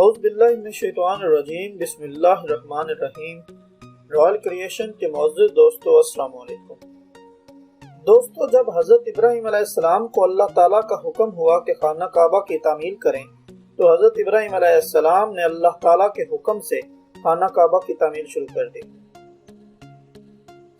اعوذ باللہ من الشیطان الرجیم، بسم اللہ الرحمن الرحیم۔ رائل کریشن کے معزز دوستو، السلام علیکم۔ دوستو، جب حضرت ابراہیم علیہ السلام کو اللہ تعالیٰ کا حکم ہوا کہ خانہ کعبہ کی تعمیر کریں، تو حضرت ابراہیم علیہ السلام نے اللہ تعالیٰ کے حکم سے خانہ کعبہ کی تعمیر شروع کر دی۔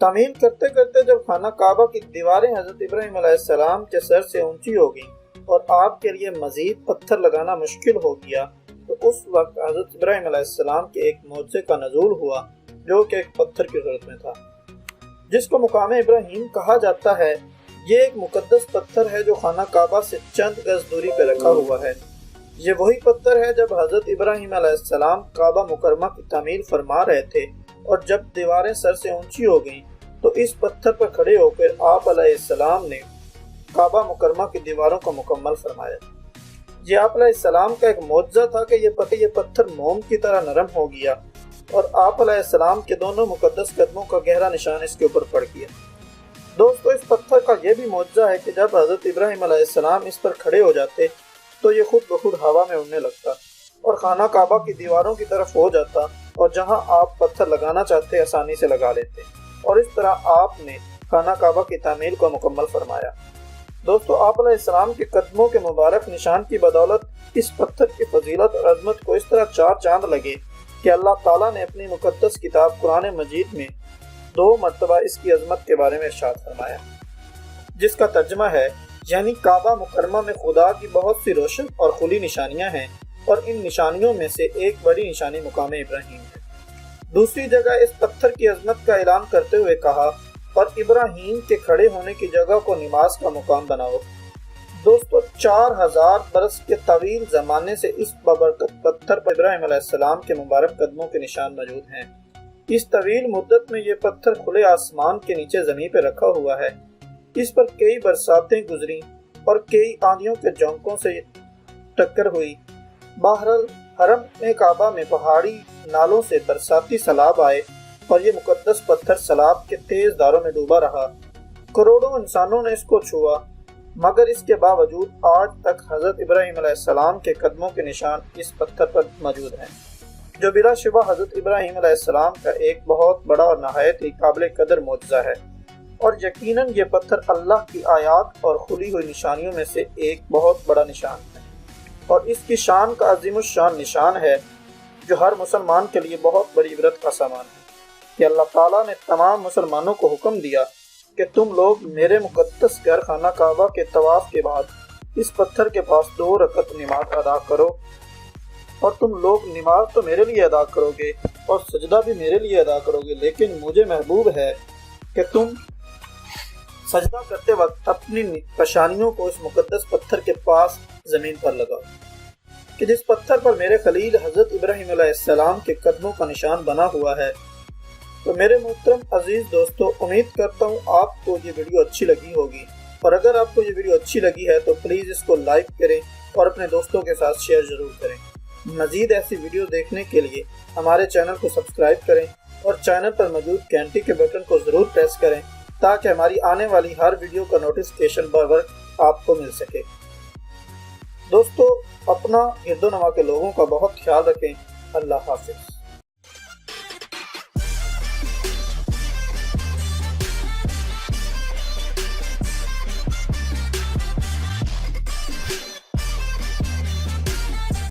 تعمیر کرتے کرتے جب خانہ کعبہ کی دیواریں حضرت ابراہیم علیہ السلام کے سر سے اونچی ہو گئیں اور آپ کے لیے مزید پتھر لگانا مشکل ہو گیا، تو اس وقت حضرت ابراہیم علیہ السلام کے ایک معجزے کا نزول ہوا، جو کہ ایک پتھر کی صورت میں تھا، جس کو مقام ابراہیم کہا جاتا ہے۔ یہ ایک مقدس پتھر ہے جو خانہ کعبہ سے چند گز دوری پہ رکھا ہوا ہے۔ یہ وہی پتھر ہے جب حضرت ابراہیم علیہ السلام کعبہ مکرمہ کی تعمیر فرما رہے تھے، اور جب دیواریں سر سے اونچی ہو گئیں تو اس پتھر پر کھڑے ہو کر آپ علیہ السلام نے کعبہ مکرمہ کی دیواروں کو مکمل فرمایا۔ یہ آپ علیہ السلام کا ایک معجزہ تھا کہ یہ پتھر موم کی طرح نرم ہو گیا، اور آپ علیہ السلام کے دونوں مقدس قدموں کا گہرا نشان اس کے اوپر پڑ گیا۔ دوستو، اس پتھر کا یہ بھی معجزہ ہے کہ جب حضرت ابراہیم علیہ السلام اس پر کھڑے ہو جاتے تو یہ خود بخود ہوا میں اڑنے لگتا اور خانہ کعبہ کی دیواروں کی طرف ہو جاتا، اور جہاں آپ پتھر لگانا چاہتے آسانی سے لگا لیتے، اور اس طرح آپ نے خانہ کعبہ کی تعمیر کو مکمل فرمایا۔ دوستو، آپ علیہ السلام کے قدموں کے مبارک نشان کی بدولت اس پتھر کی فضیلت اور عظمت کو اس طرح چار چاند لگے کہ اللہ تعالیٰ نے اپنی مقدس کتاب قرآن مجید میں 2 مرتبہ اس کی عظمت کے بارے میں ارشاد فرمایا، جس کا ترجمہ ہے، یعنی کعبہ مکرمہ میں خدا کی بہت سی روشن اور کھلی نشانیاں ہیں، اور ان نشانیوں میں سے ایک بڑی نشانی مقام ابراہیم ہے۔ دوسری جگہ اس پتھر کی عظمت کا اعلان کرتے ہوئے کہا، اور ابراہیم کے کھڑے ہونے کی جگہ کو نماز کا مقام بناؤ۔ دوستو، 4000 برس کے طویل زمانے سے اس بابرکت پتھر پر ابراہیم علیہ السلام کے مبارک قدموں کے نشان موجود ہیں۔ اس طویل مدت میں یہ پتھر کھلے آسمان کے نیچے زمین پہ رکھا ہوا ہے۔ اس پر کئی برساتیں گزری اور کئی آندھیوں کے جھونکوں سے ٹکر ہوئی۔ بہرحال حرم میں کعبہ میں پہاڑی نالوں سے برساتی سیلاب آئے، اور یہ مقدس پتھر سیلاب کے تیز دھاروں میں ڈوبا رہا۔ کروڑوں انسانوں نے اس کو چھوا، مگر اس کے باوجود آج تک حضرت ابراہیم علیہ السلام کے قدموں کے نشان اس پتھر پر موجود ہیں، جو بلا شبہ حضرت ابراہیم علیہ السلام کا ایک بہت بڑا اور نہایت ہی قابل قدر معجزہ ہے۔ اور یقیناً یہ پتھر اللہ کی آیات اور کھلی ہوئی نشانیوں میں سے ایک بہت بڑا نشان ہے، اور اس کی شان کا عظیم الشان نشان ہے، جو ہر مسلمان کے لیے بہت بڑی عبرت کا سامان ہے کہ اللہ تعالیٰ نے تمام مسلمانوں کو حکم دیا کہ تم لوگ میرے مقدس گھر خانہ کعبہ کے طواف کے بعد اس پتھر کے پاس 2 رکعت نماز ادا کرو، اور تم لوگ نماز تو میرے لیے ادا کرو گے اور سجدہ بھی میرے لیے ادا کرو گے، لیکن مجھے محبوب ہے کہ تم سجدہ کرتے وقت اپنی پیشانیوں کو اس مقدس پتھر کے پاس زمین پر لگاؤ، کہ جس پتھر پر میرے خلیل حضرت ابراہیم علیہ السلام کے قدموں کا نشان بنا ہوا ہے۔ تو میرے محترم عزیز دوستو، امید کرتا ہوں آپ کو یہ ویڈیو اچھی لگی ہوگی، اور اگر آپ کو یہ ویڈیو اچھی لگی ہے تو پلیز اس کو لائک کریں اور اپنے دوستوں کے ساتھ شیئر ضرور کریں۔ مزید ایسی ویڈیو دیکھنے کے لیے ہمارے چینل کو سبسکرائب کریں، اور چینل پر موجود گھنٹی کے بٹن کو ضرور پریس کریں تاکہ ہماری آنے والی ہر ویڈیو کا نوٹیفیکیشن بر وقت آپ کو مل سکے۔ دوستو، اپنا گرد و نواح کے لوگوں کا بہت خیال رکھیں۔ اللہ حافظ۔